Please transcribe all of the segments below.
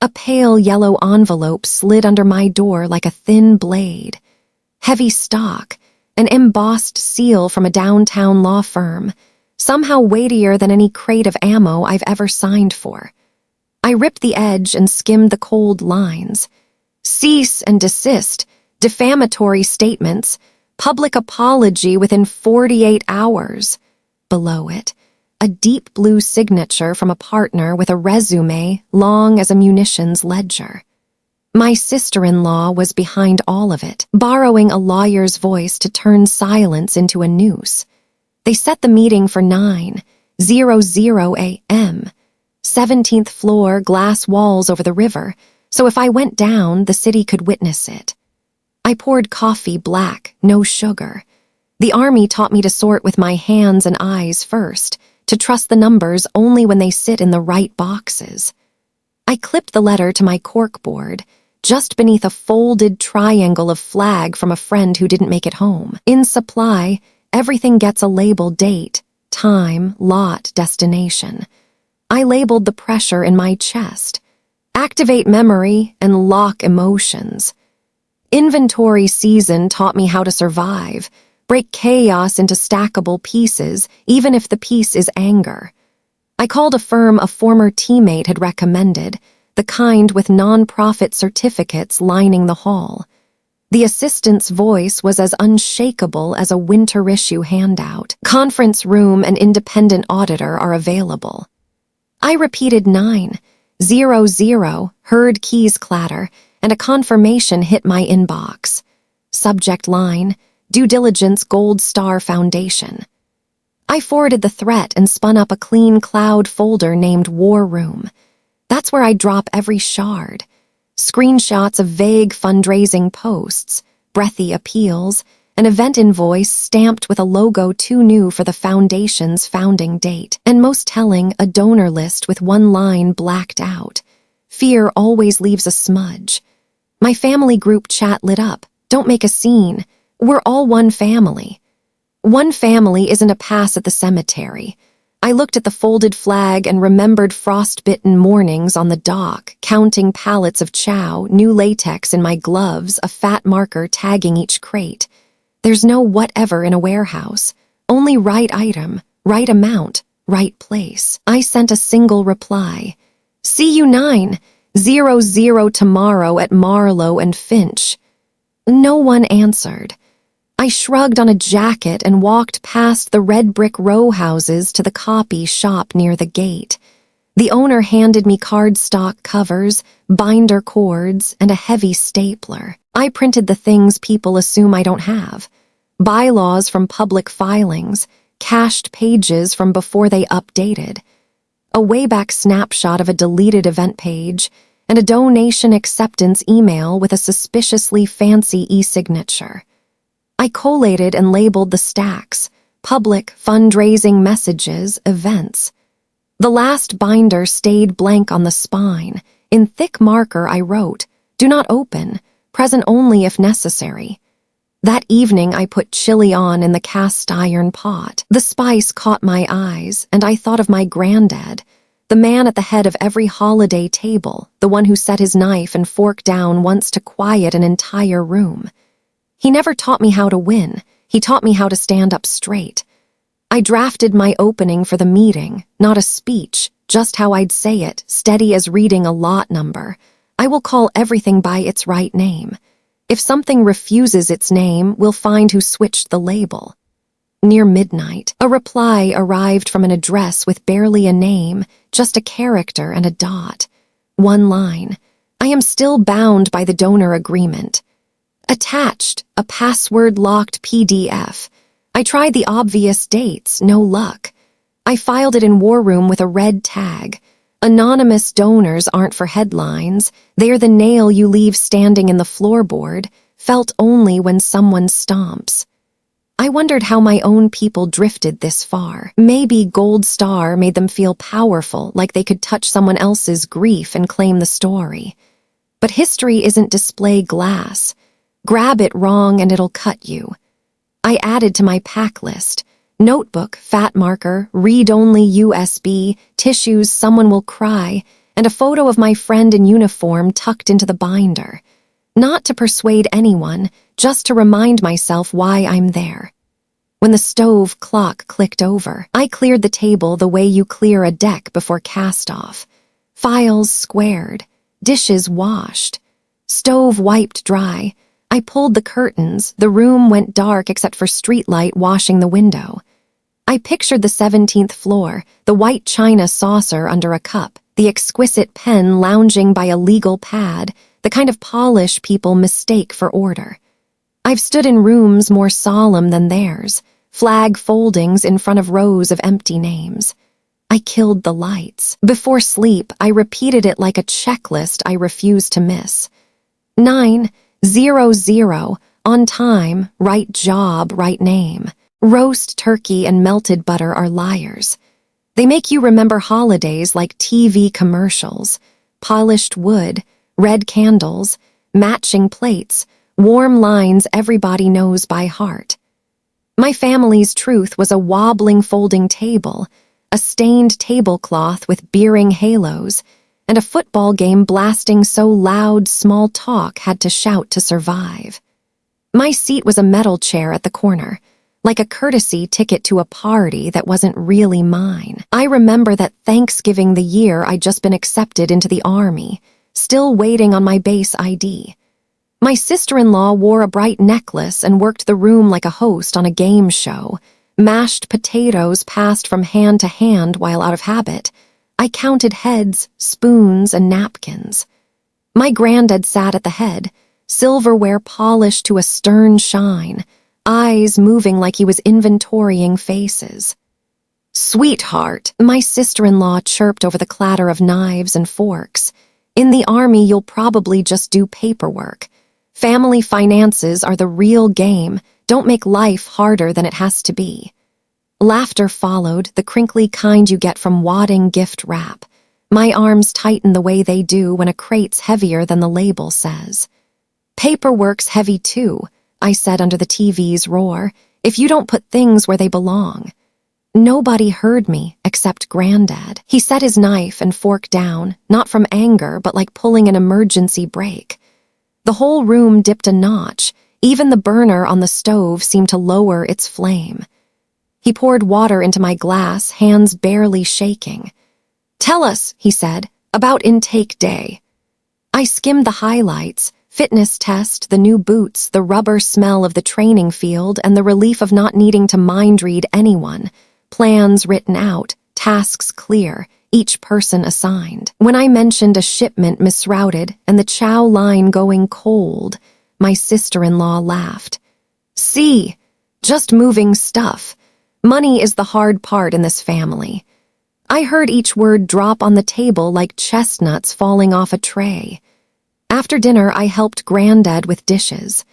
A pale yellow envelope slid under my door like a thin blade. Heavy stock, an embossed seal from a downtown law firm, somehow weightier than any crate of ammo I've ever signed for. I ripped the edge and skimmed the cold lines. Cease and desist, defamatory statements, public apology within 48 hours. Below it, a deep blue signature from a partner with a resume long as a munitions ledger. My sister-in-law was behind all of it, borrowing a lawyer's voice to turn silence into a noose. They set the meeting for 9:00 a.m. 17th floor, glass walls over the river, so if I went down, the city could witness it. I poured coffee black, no sugar. The Army taught me to sort with my hands and eyes first, to trust the numbers only when they sit in the right boxes. I clipped the letter to my corkboard, just beneath a folded triangle of flag from a friend who didn't make it home. In supply, everything gets a label: date, time, lot, destination. I labeled the pressure in my chest. Activate memory and lock emotions. Inventory season taught me how to survive, break chaos into stackable pieces, even if the piece is anger. I called a firm a former teammate had recommended, the kind with non-profit certificates lining the hall. The assistant's voice was as unshakable as a winter issue handout. Conference room and independent auditor are available. I repeated 9:00, heard keys clatter, and a confirmation hit my inbox. Subject line: Due Diligence Gold Star Foundation. I forwarded the threat and spun up a clean cloud folder named War Room. That's where I drop every shard. Screenshots of vague fundraising posts, breathy appeals, an event invoice stamped with a logo too new for the foundation's founding date, and most telling, a donor list with one line blacked out. Fear always leaves a smudge. My family group chat lit up. Don't make a scene. We're all one family. One family isn't a pass at the cemetery. I looked at the folded flag and remembered frostbitten mornings on the dock, counting pallets of chow, new latex in my gloves, a fat marker tagging each crate. There's no whatever in a warehouse. Only right item, right amount, right place. I sent a single reply. See you 9:00 tomorrow at Marlowe and Finch. No one answered. I shrugged on a jacket and walked past the red brick row houses to the copy shop near the gate. The owner handed me cardstock covers, binder cords, and a heavy stapler. I printed the things people assume I don't have. Bylaws from public filings, cached pages from before they updated, a wayback snapshot of a deleted event page, and a donation acceptance email with a suspiciously fancy e-signature. I collated and labeled the stacks: public, fundraising messages, events. The last binder stayed blank on the spine. In thick marker I wrote, "Do not open, present only if necessary." That evening I put chili on in the cast iron pot. The spice caught my eyes, and I thought of my granddad, the man at the head of every holiday table, the one who set his knife and fork down once to quiet an entire room. He never taught me how to win. He taught me how to stand up straight. I drafted my opening for the meeting, not a speech, just how I'd say it, steady as reading a lot number. I will call everything by its right name. If something refuses its name, we'll find who switched the label. Near midnight, a reply arrived from an address with barely a name, just a character and a dot. One line: I am still bound by the donor agreement. Attached, a password-locked PDF. I tried the obvious dates, no luck. I filed it in War Room with a red tag. Anonymous donors aren't for headlines. They're the nail you leave standing in the floorboard, felt only when someone stomps. I wondered how my own people drifted this far. Maybe Gold Star made them feel powerful, like they could touch someone else's grief and claim the story. But history isn't display glass. Grab it wrong and it'll cut you. I added to my pack list: notebook, fat marker, read-only USB, tissues, someone will cry, and a photo of my friend in uniform tucked into the binder. Not to persuade anyone, just to remind myself why I'm there. When the stove clock clicked over, I cleared the table the way you clear a deck before cast-off. Files squared, dishes washed, stove wiped dry. I pulled the curtains, the room went dark except for streetlight washing the window. I pictured the 17th floor, the white china saucer under a cup, the exquisite pen lounging by a legal pad, the kind of polish people mistake for order. I've stood in rooms more solemn than theirs, flag foldings in front of rows of empty names. I killed the lights. Before sleep, I repeated it like a checklist I refused to miss. 900, on time, right job, right name. Roast turkey and melted butter are liars. They make you remember holidays like TV commercials, polished wood, red candles, matching plates, warm lines everybody knows by heart. My family's truth was a wobbling folding table, a stained tablecloth with beering halos, and a football game blasting so loud small talk had to shout to survive. My seat was a metal chair at the corner, like a courtesy ticket to a party that wasn't really mine. I remember that Thanksgiving the year I'd just been accepted into the Army, still waiting on my base ID. My sister-in-law wore a bright necklace and worked the room like a host on a game show. Mashed potatoes passed from hand to hand while out of habit. I counted heads, spoons, and napkins. My granddad sat at the head, silverware polished to a stern shine, eyes moving like he was inventorying faces. "Sweetheart," my sister-in-law chirped over the clatter of knives and forks. "In the Army, you'll probably just do paperwork. Family finances are the real game. Don't make life harder than it has to be." Laughter followed, the crinkly kind you get from wadding gift wrap. My arms tighten the way they do when a crate's heavier than the label says. "Paperwork's heavy too," I said under the TV's roar, "if you don't put things where they belong." Nobody heard me except Granddad. He set his knife and fork down, not from anger, but like pulling an emergency brake. The whole room dipped a notch. Even the burner on the stove seemed to lower its flame. He poured water into my glass, hands barely shaking. "Tell us," he said, "about intake day." I skimmed the highlights, fitness test, the new boots, the rubber smell of the training field, and the relief of not needing to mind-read anyone. Plans written out, tasks clear, each person assigned. When I mentioned a shipment misrouted and the chow line going cold, my sister-in-law laughed. "See, just moving stuff. Money is the hard part in this family." I heard each word drop on the table like chestnuts falling off a tray. After dinner, I helped Granddad with dishes.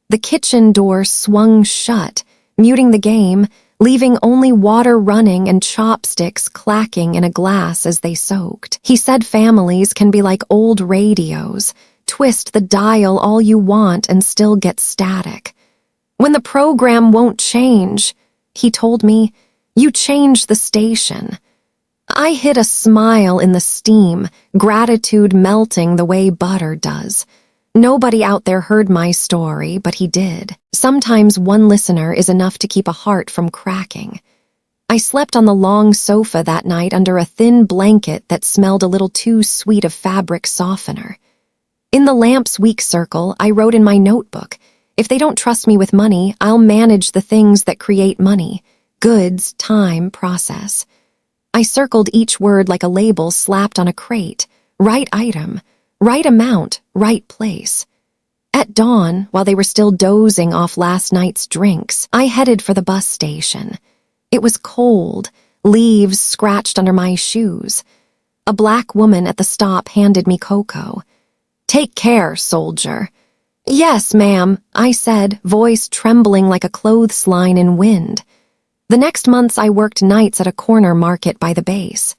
The kitchen door swung shut, muting the game, leaving only water running and chopsticks clacking in a glass as they soaked. He said families can be like old radios. Twist the dial all you want and still get static. When the program won't change, he told me, you change the station. I hid a smile in the steam, gratitude melting the way butter does. Nobody out there heard my story, but he did. Sometimes one listener is enough to keep a heart from cracking. I slept on the long sofa that night under a thin blanket that smelled a little too sweet of fabric softener. In the lamp's weak circle, I wrote in my notebook, if they don't trust me with money, I'll manage the things that create money. Goods, time, process. I circled each word like a label slapped on a crate. Right item, right amount, right place. At dawn, while they were still dozing off last night's drinks, I headed for the bus station. It was cold, leaves scratched under my shoes. A black woman at the stop handed me cocoa. "Take care, soldier." "Yes, ma'am," I said, voice trembling like a clothesline in wind. The next months I worked nights at a corner market by the base.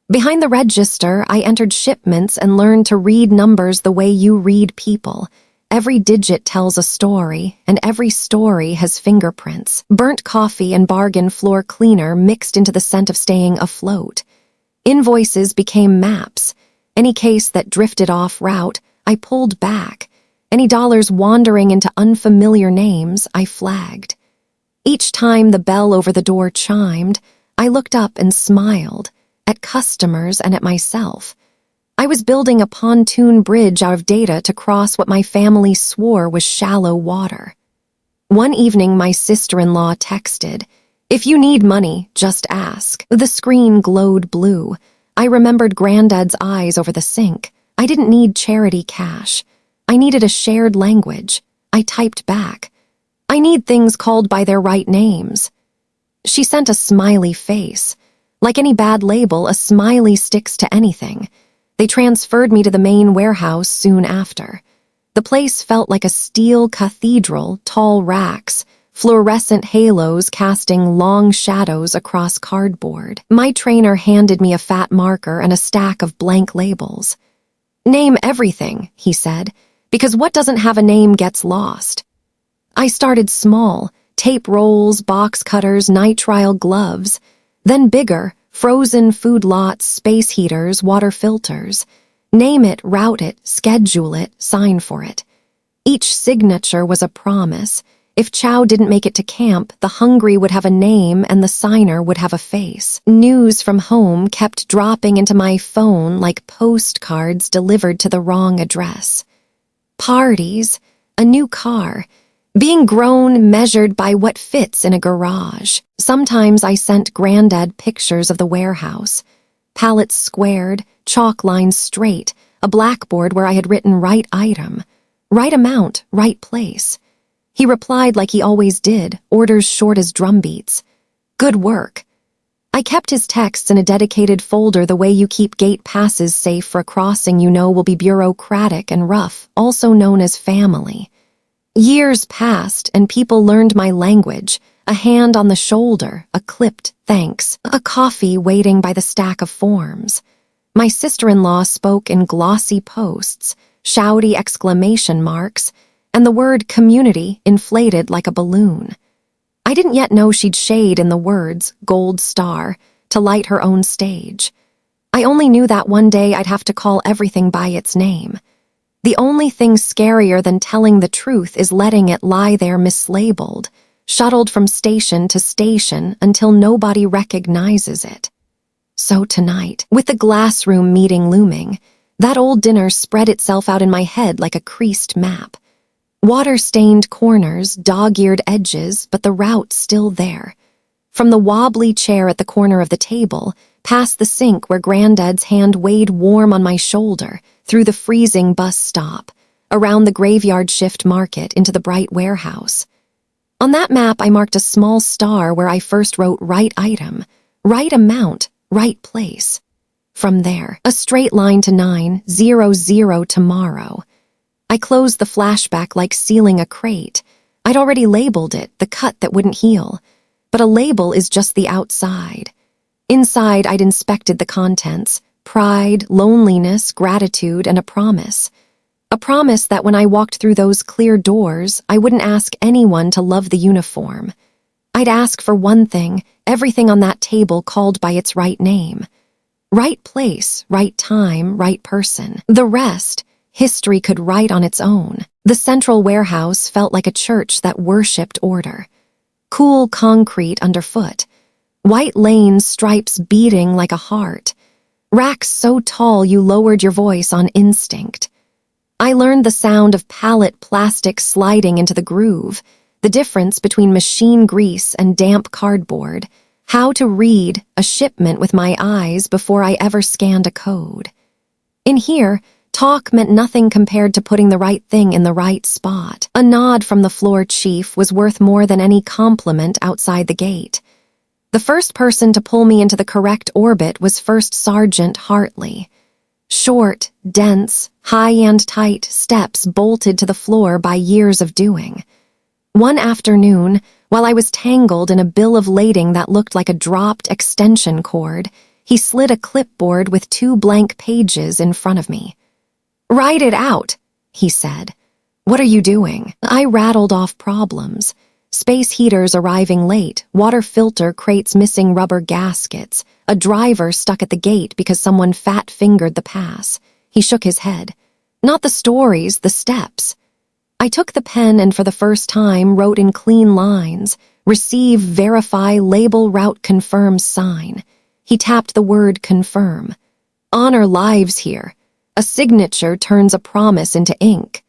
Behind the register, I entered shipments and learned to read numbers the way you read people. Every digit tells a story, and every story has fingerprints. Burnt coffee and bargain floor cleaner mixed into the scent of staying afloat. Invoices became maps. Any case that drifted off route, I pulled back. Any dollars wandering into unfamiliar names, I flagged. Each time the bell over the door chimed, I looked up and smiled, at customers and at myself. I was building a pontoon bridge out of data to cross what my family swore was shallow water. One evening, my sister-in-law texted, "If you need money, just ask." The screen glowed blue. I remembered Granddad's eyes over the sink. I didn't need charity cash. I needed a shared language. I typed back, "I need things called by their right names." She sent a smiley face. Like any bad label, a smiley sticks to anything. They transferred me to the main warehouse soon after. The place felt like a steel cathedral, tall racks, fluorescent halos casting long shadows across cardboard. My trainer handed me a fat marker and a stack of blank labels. "Name everything," he said, "because what doesn't have a name gets lost." I started small, tape rolls, box cutters, nitrile gloves, then bigger, frozen food lots, space heaters, water filters. Name it, route it, schedule it, sign for it. Each signature was a promise. If Chow didn't make it to camp, the hungry would have a name and the signer would have a face. News from home kept dropping into my phone like postcards delivered to the wrong address. Parties, a new car, being grown, measured by what fits in a garage. Sometimes I sent Granddad pictures of the warehouse. Pallets squared, chalk lines straight, a blackboard where I had written right item, right amount, right place. He replied like he always did, orders short as drumbeats. Good work. I kept his texts in a dedicated folder the way you keep gate passes safe for a crossing you know will be bureaucratic and rough, also known as family. Years passed and people learned my language, a hand on the shoulder, a clipped thanks, a coffee waiting by the stack of forms. My sister-in-law spoke in glossy posts, shouty exclamation marks, and the word community inflated like a balloon. I didn't yet know she'd shade in the words gold star to light her own stage. I only knew that one day I'd have to call everything by its name. The only thing scarier than telling the truth is letting it lie there mislabeled, shuttled from station to station until nobody recognizes it. So tonight, with the glassroom meeting looming, that old dinner spread itself out in my head like a creased map. Water-stained corners, dog-eared edges, but the route still there. From the wobbly chair at the corner of the table, past the sink where Granddad's hand weighed warm on my shoulder, through the freezing bus stop, around the graveyard shift market into the bright warehouse. On that map, I marked a small star where I first wrote right item, right amount, right place. From there, a straight line to 900 tomorrow. I closed the flashback like sealing a crate. I'd already labeled it, the cut that wouldn't heal. But a label is just the outside. Inside, I'd inspected the contents: pride, loneliness, gratitude, and a promise. A promise that when I walked through those clear doors, I wouldn't ask anyone to love the uniform. I'd ask for one thing, everything on that table called by its right name. Right place, right time, right person. The rest, history could write on its own. The central warehouse felt like a church that worshipped order. Cool concrete underfoot. White lane stripes beating like a heart. Racks so tall you lowered your voice on instinct. I learned the sound of pallet plastic sliding into the groove, the difference between machine grease and damp cardboard, how to read a shipment with my eyes before I ever scanned a code. In here, talk meant nothing compared to putting the right thing in the right spot. A nod from the floor chief was worth more than any compliment outside the gate. The first person to pull me into the correct orbit was First Sergeant Hartley. Short, dense, high and tight steps bolted to the floor by years of doing. One afternoon, while I was tangled in a bill of lading that looked like a dropped extension cord, he slid a clipboard with 2 blank pages in front of me. "Write it out," he said. "What are you doing?" I rattled off problems. Space heaters arriving late, water filter crates missing rubber gaskets, a driver stuck at the gate because someone fat-fingered the pass. He shook his head. Not the stories, the steps. I took the pen and for the first time wrote in clean lines, receive, verify, label, route, confirm, sign. He tapped the word confirm. Honor lives here. A signature turns a promise into ink.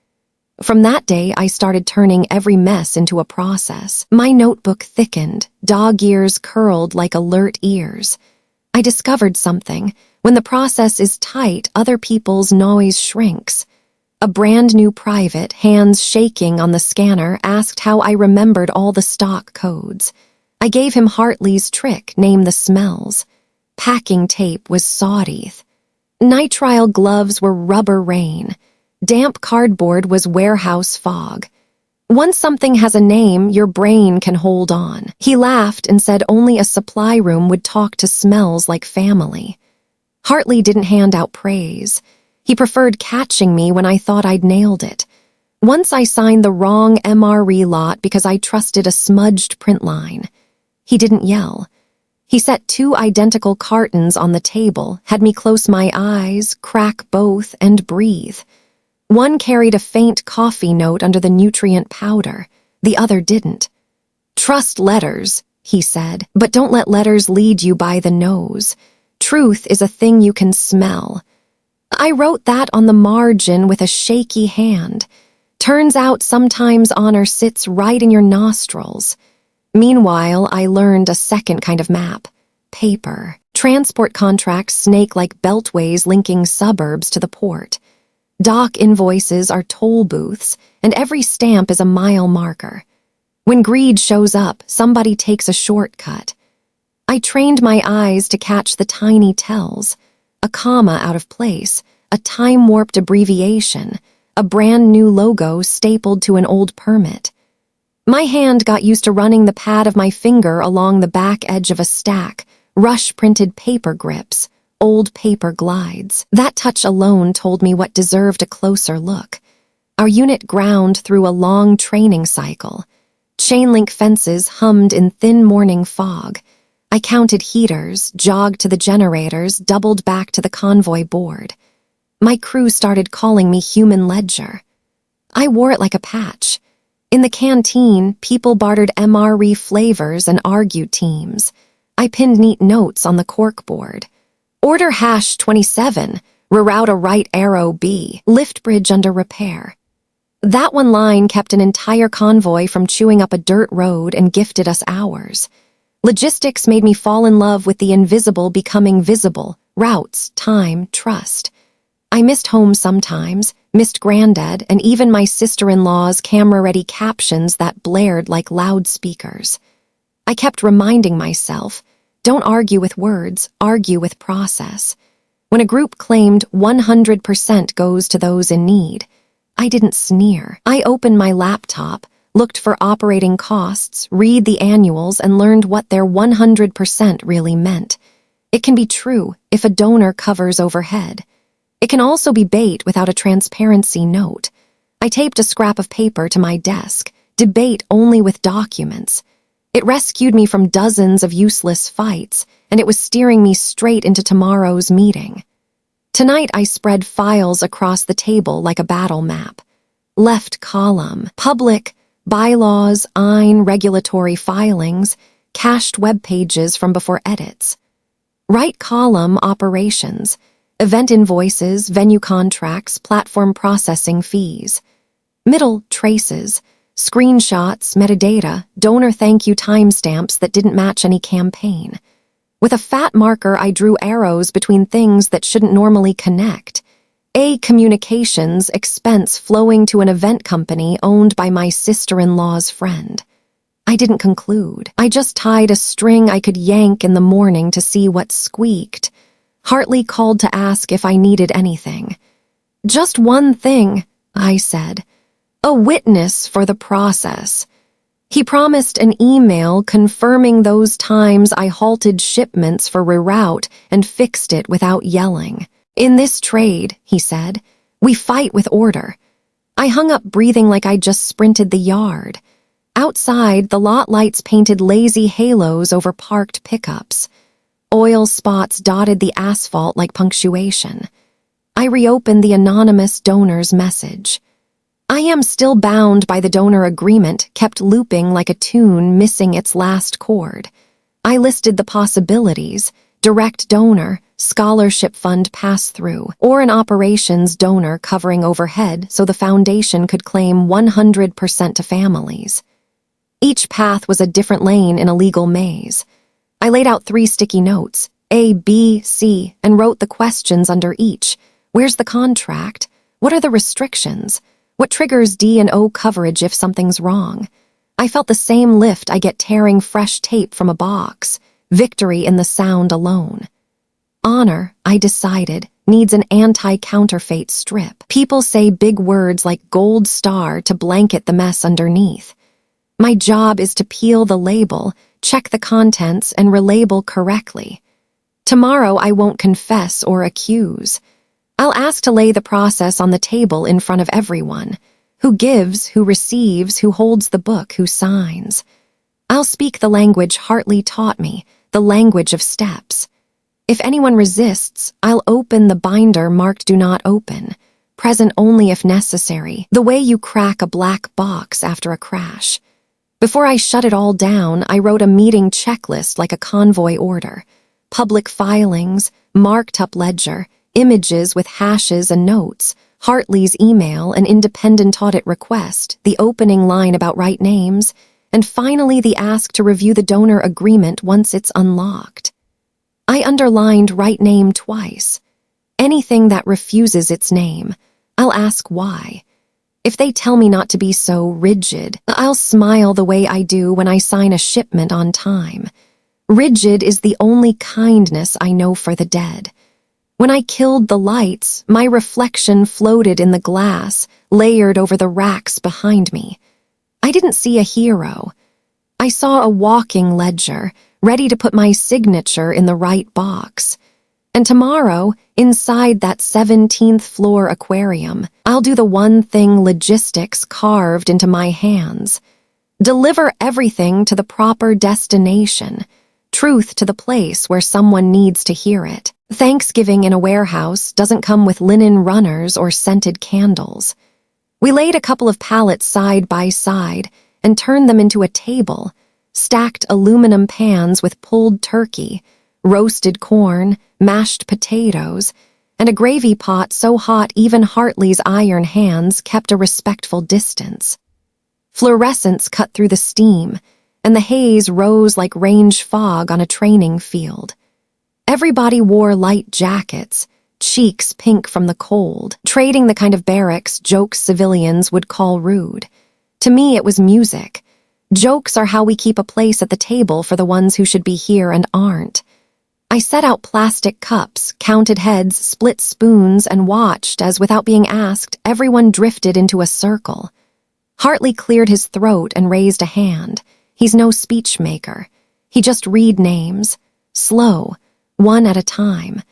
From that day, I started turning every mess into a process. My notebook thickened, dog ears curled like alert ears. I discovered something. When the process is tight, other people's noise shrinks. A brand new private, hands shaking on the scanner, asked how I remembered all the stock codes. I gave him Hartley's trick, name the smells. Packing tape was sawteeth. Nitrile gloves were rubber rain. Damp cardboard was warehouse fog. Once something has a name, your brain can hold on. He laughed and said only a supply room would talk to smells like family. Hartley didn't hand out praise. He preferred catching me when I thought I'd nailed it. Once I signed the wrong MRE lot because I trusted a smudged print line. He didn't yell. He set 2 identical cartons on the table, had me close my eyes, crack both, and breathe. One carried a faint coffee note under the nutrient powder. The other didn't. Trust letters, he said, but don't let letters lead you by the nose. Truth is a thing you can smell. I wrote that on the margin with a shaky hand. Turns out sometimes honor sits right in your nostrils. Meanwhile, I learned a second kind of map. Paper. Transport contracts snake like beltways linking suburbs to the port. Dock invoices are toll booths, and every stamp is a mile marker. When greed shows up, somebody takes a shortcut. I trained my eyes to catch the tiny tells. A comma out of place, a time-warped abbreviation, a brand new logo stapled to an old permit. My hand got used to running the pad of my finger along the back edge of a stack, rush-printed paper grips, old paper glides. That touch alone told me what deserved a closer look. Our unit ground through a long training cycle. Chain-link fences hummed in thin morning fog. I counted heaters, jogged to the generators, doubled back to the convoy board. My crew started calling me Human Ledger. I wore it like a patch. In the canteen, people bartered MRE flavors and argued teams. I pinned neat notes on the corkboard. Order hash 27, reroute a right arrow B, lift bridge under repair. That one line kept an entire convoy from chewing up a dirt road and gifted us hours. Logistics made me fall in love with the invisible becoming visible, routes, time, trust. I missed home sometimes, missed Granddad, and even my sister-in-law's camera-ready captions that blared like loudspeakers. I kept reminding myself, don't argue with words, argue with process. When a group claimed 100% goes to those in need, I didn't sneer. I opened my laptop, looked for operating costs, read the annuals, and learned what their 100% really meant. It can be true if a donor covers overhead. It can also be bait without a transparency note. I taped a scrap of paper to my desk, debate only with documents. It rescued me from dozens of useless fights, and it was steering me straight into tomorrow's meeting. Tonight I spread files across the table like a battle map. Left column, public, bylaws, regulatory filings, cached web pages from before edits. Right column, operations, event invoices, venue contracts, platform processing fees. Middle, traces, screenshots, metadata, donor thank you timestamps that didn't match any campaign. With a fat marker, I drew arrows between things that shouldn't normally connect. A communications expense flowing to an event company owned by my sister-in-law's friend. I didn't conclude. I just tied a string I could yank in the morning to see what squeaked. Hartley called to ask if I needed anything. Just one thing, I said. A witness for the process. He promised an email confirming those times I halted shipments for reroute and fixed it without yelling. In this trade, he said, we fight with order. I hung up breathing like I'd just sprinted the yard. Outside, the lot lights painted lazy halos over parked pickups. Oil spots dotted the asphalt like punctuation. I reopened the anonymous donor's message. "I am still bound by the donor agreement," kept looping like a tune missing its last chord. I listed the possibilities: direct donor, scholarship fund pass-through, or an operations donor covering overhead so the foundation could claim 100% to families. Each path was a different lane in a legal maze. I laid out 3 sticky notes, A, B, C, and wrote the questions under each. Where's the contract? What are the restrictions? What triggers D&O coverage if something's wrong? I felt the same lift I get tearing fresh tape from a box. Victory in the sound alone. Honor, I decided, needs an anti-counterfeit strip. People say big words like gold star to blanket the mess underneath. My job is to peel the label, check the contents, and relabel correctly. Tomorrow I won't confess or accuse. I'll ask to lay the process on the table in front of everyone. Who gives, who receives, who holds the book, who signs. I'll speak the language Hartley taught me, the language of steps. If anyone resists, I'll open the binder marked "Do Not Open," present only if necessary, the way you crack a black box after a crash. Before I shut it all down, I wrote a meeting checklist like a convoy order. Public filings, marked-up ledger, images with hashes and notes, Hartley's email, an independent audit request, the opening line about right names, and finally the ask to review the donor agreement once it's unlocked. I underlined right name twice. Anything that refuses its name, I'll ask why. If they tell me not to be so rigid, I'll smile the way I do when I sign a shipment on time. Rigid is the only kindness I know for the dead. When I killed the lights, my reflection floated in the glass, layered over the racks behind me. I didn't see a hero. I saw a walking ledger, ready to put my signature in the right box. And tomorrow, inside that 17th floor aquarium, I'll do the one thing logistics carved into my hands. Deliver everything to the proper destination. Truth to the place where someone needs to hear it. Thanksgiving in a warehouse doesn't come with linen runners or scented candles. We laid a couple of pallets side by side and turned them into a table, stacked aluminum pans with pulled turkey, roasted corn, mashed potatoes, and a gravy pot so hot even Hartley's iron hands kept a respectful distance. Fluorescence cut through the steam, and the haze rose like range fog on a training field. Everybody wore light jackets, cheeks pink from the cold, trading the kind of barracks jokes civilians would call rude. To me, it was music. Jokes are how we keep a place at the table for the ones who should be here and aren't. I set out plastic cups, counted heads, split spoons, and watched as, without being asked, everyone drifted into a circle. Hartley cleared his throat and raised a hand. He's no speech maker. He just read names. Slow, one at a time.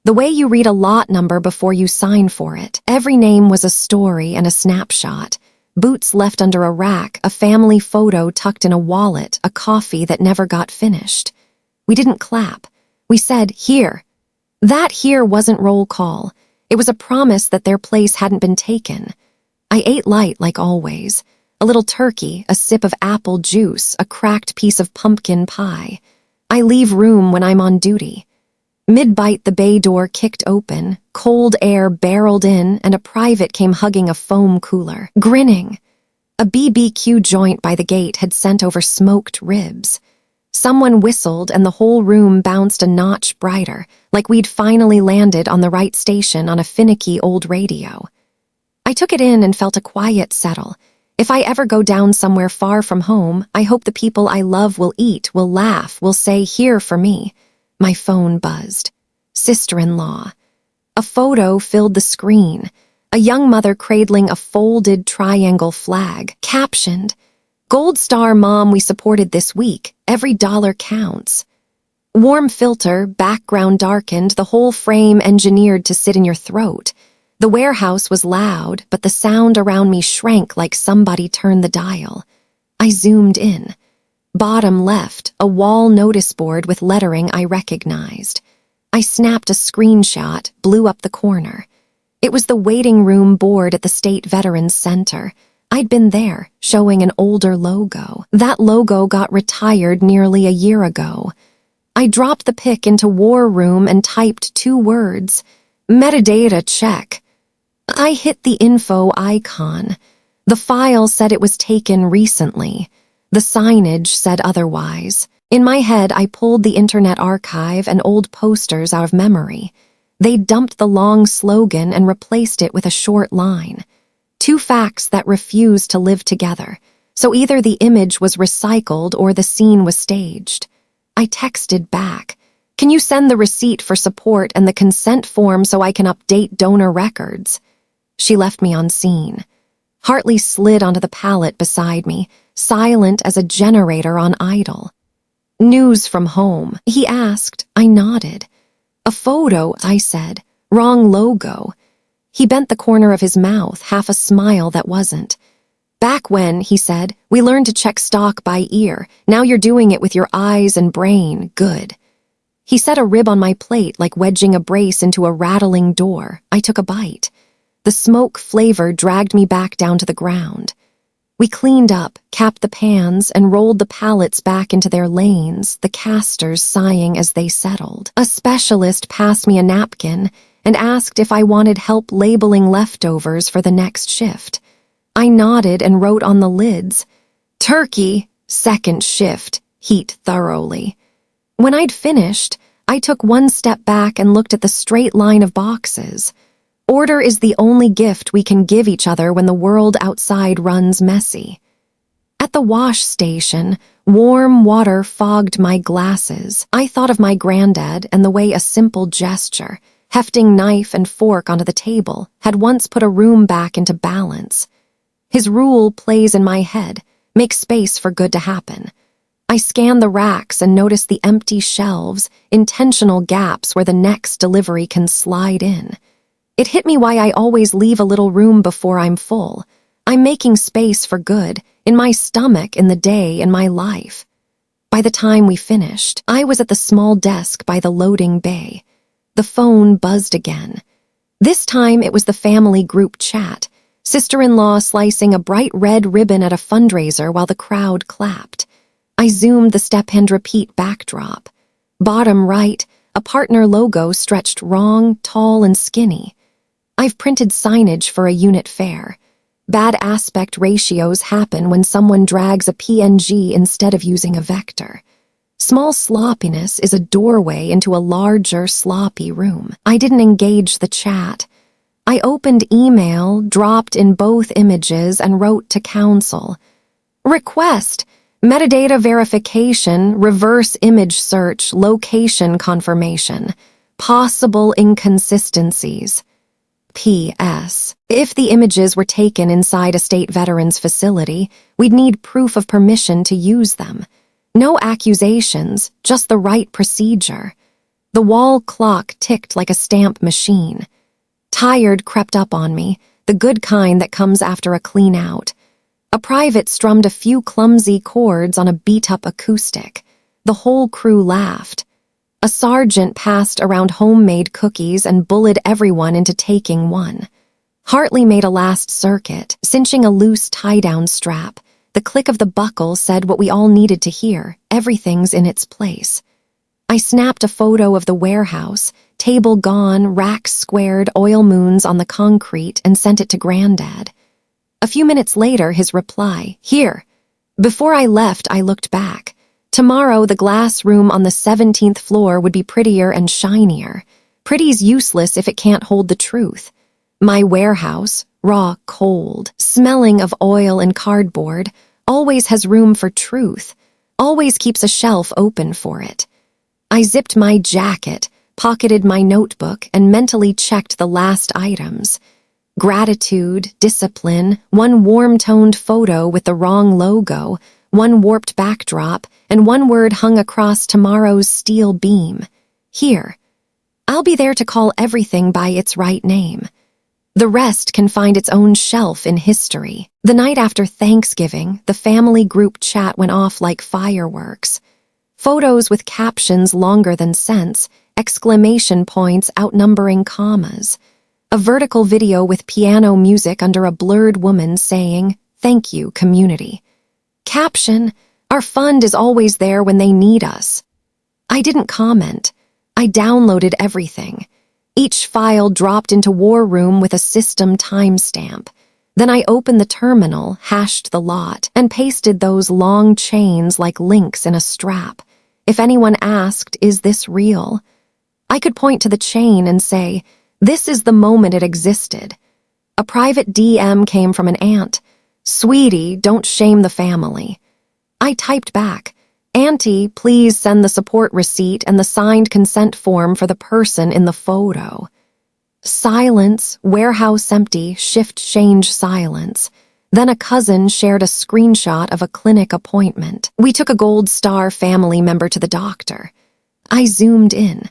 The way you read a lot number before you sign for it. Every name was a story and a snapshot. Boots left under a rack, a family photo tucked in a wallet, a coffee that never got finished. We didn't clap. We said, "Here." That "here" wasn't roll call. It was a promise that their place hadn't been taken. I ate light like always. A little turkey, a sip of apple juice, a cracked piece of pumpkin pie. I leave room when I'm on duty. Mid-bite, the bay door kicked open, cold air barreled in, and a private came hugging a foam cooler, grinning. A BBQ joint by the gate had sent over smoked ribs. Someone whistled and the whole room bounced a notch brighter, like we'd finally landed on the right station on a finicky old radio. I took it in and felt a quiet settle. If I ever go down somewhere far from home, I hope the people I love will eat, will laugh, will say, "Here for me." My phone buzzed. Sister-in-law. A photo filled the screen. A young mother cradling a folded triangle flag, captioned, "Gold Star Mom we supported this week. Every dollar counts." Warm filter, background darkened, the whole frame engineered to sit in your throat. The warehouse was loud, but the sound around me shrank like somebody turned the dial. I zoomed in. Bottom left, a wall notice board with lettering I recognized. I snapped a screenshot, blew up the corner. It was the waiting room board at the State Veterans Center. I'd been there, showing an older logo. That logo got retired nearly a year ago. I dropped the pic into War Room and typed 2 words, metadata check. I hit the info icon. The file said it was taken recently. The signage said otherwise. In my head, I pulled the Internet Archive and old posters out of memory. They dumped the long slogan and replaced it with a short line. 2 facts that refused to live together. So either the image was recycled or the scene was staged. I texted back, "Can you send the receipt for support and the consent form so I can update donor records?" She left me on scene. Hartley slid onto the pallet beside me, silent as a generator on idle. "News from home," he asked. I nodded. "A photo," I said. "Wrong logo." He bent the corner of his mouth, half a smile that wasn't. "Back when," he said, "we learned to check stock by ear. Now you're doing it with your eyes and brain. Good." He set a rib on my plate like wedging a brace into a rattling door. I took a bite. The smoke flavor dragged me back down to the ground. We cleaned up, capped the pans, and rolled the pallets back into their lanes, the casters sighing as they settled. A specialist passed me a napkin and asked if I wanted help labeling leftovers for the next shift. I nodded and wrote on the lids, "Turkey, second shift, heat thoroughly." When I'd finished, I took 1 step back and looked at the straight line of boxes. Order is the only gift we can give each other when the world outside runs messy. At the wash station, warm water fogged my glasses. I thought of my granddad and the way a simple gesture, hefting knife and fork onto the table, had once put a room back into balance. His rule plays in my head, make space for good to happen. I scanned the racks and noticed the empty shelves, intentional gaps where the next delivery can slide in. It hit me why I always leave a little room before I'm full. I'm making space for good, in my stomach, in the day, in my life. By the time we finished, I was at the small desk by the loading bay. The phone buzzed again. This time it was the family group chat, sister-in-law slicing a bright red ribbon at a fundraiser while the crowd clapped. I zoomed the step-hand repeat backdrop. Bottom right, a partner logo stretched wrong, tall, and skinny. I've printed signage for a unit fair. Bad aspect ratios happen when someone drags a PNG instead of using a vector. Small sloppiness is a doorway into a larger, sloppy room. I didn't engage the chat. I opened email, dropped in both images, and wrote to counsel. Request, metadata verification, reverse image search, location confirmation, possible inconsistencies. P.S. If the images were taken inside a state veterans facility, we'd need proof of permission to use them. No accusations, just the right procedure. The wall clock ticked like a stamp machine. Tired crept up on me, the good kind that comes after a clean out. A private strummed a few clumsy chords on a beat-up acoustic. The whole crew laughed. A sergeant passed around homemade cookies and bullied everyone into taking one. Hartley made a last circuit, cinching a loose tie-down strap. The click of the buckle said what we all needed to hear, everything's in its place. I snapped a photo of the warehouse, table gone, racks squared, oil moons on the concrete, and sent it to Granddad. A few minutes later, his reply, "Here." Before I left, I looked back. Tomorrow, the glass room on the 17th floor would be prettier and shinier. Pretty's useless if it can't hold the truth. My warehouse, raw, cold, smelling of oil and cardboard, always has room for truth, always keeps a shelf open for it. I zipped my jacket, pocketed my notebook, and mentally checked the last items. Gratitude, discipline, one warm-toned photo with the wrong logo, one warped backdrop, and one word hung across tomorrow's steel beam. Here. I'll be there to call everything by its right name. The rest can find its own shelf in history. The night after Thanksgiving, the family group chat went off like fireworks. Photos with captions longer than cents, exclamation points outnumbering commas. A vertical video with piano music under a blurred woman saying, "Thank you, community." Caption, "Our fund is always there when they need us." I didn't comment. I downloaded everything. Each file dropped into War Room with a system timestamp. Then I opened the terminal, hashed the lot, and pasted those long chains like links in a strap. If anyone asked, "Is this real?" I could point to the chain and say, "This is the moment it existed." A private DM came from an aunt. "Sweetie, don't shame the family." I typed back, "Auntie, please send the support receipt and the signed consent form for the person in the photo." Silence, warehouse empty, shift change silence. Then a cousin shared a screenshot of a clinic appointment. "We took a Gold Star family member to the doctor." I zoomed in.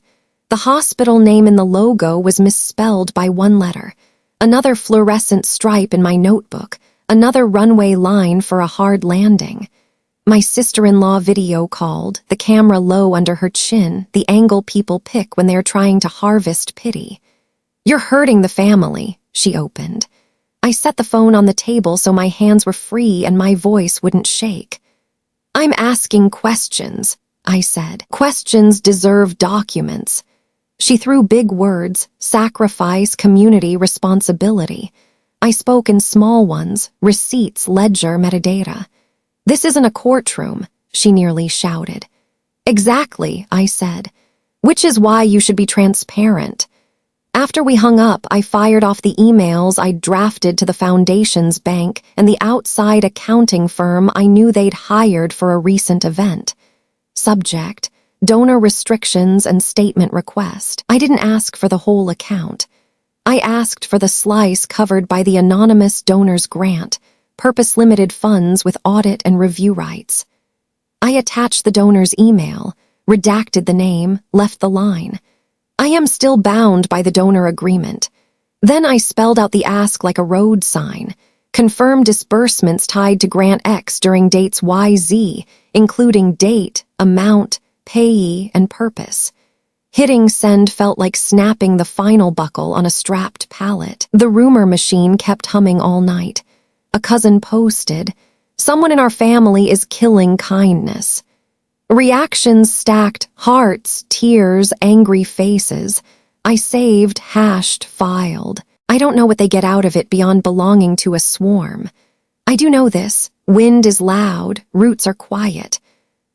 The hospital name in the logo was misspelled by one letter. Another fluorescent stripe in my notebook. Another runway line for a hard landing. My sister-in-law video called, the camera low under her chin, the angle people pick when they're trying to harvest pity. "You're hurting the family," she opened. I set the phone on the table so my hands were free and my voice wouldn't shake. "I'm asking questions," I said. "Questions deserve documents." She threw big words: sacrifice, community, responsibility. I spoke in small ones: receipts, ledger, metadata. "This isn't a courtroom," she nearly shouted. "Exactly," I said. "Which is why you should be transparent." After we hung up, I fired off the emails I'd drafted to the foundation's bank and the outside accounting firm I knew they'd hired for a recent event. Subject: donor restrictions and statement request. I didn't ask for the whole account. I asked for the slice covered by the anonymous donor's grant, purpose-limited funds with audit and review rights. I attached the donor's email, redacted the name, left the line. "I am still bound by the donor agreement." Then I spelled out the ask like a road sign. "Confirm disbursements tied to Grant X during dates YZ, including date, amount, payee, and purpose." Hitting send felt like snapping the final buckle on a strapped pallet. The rumor machine kept humming all night. A cousin posted, "Someone in our family is killing kindness." Reactions stacked: hearts, tears, angry faces. I saved, hashed, filed. I don't know what they get out of it beyond belonging to a swarm. I do know this: wind is loud, roots are quiet.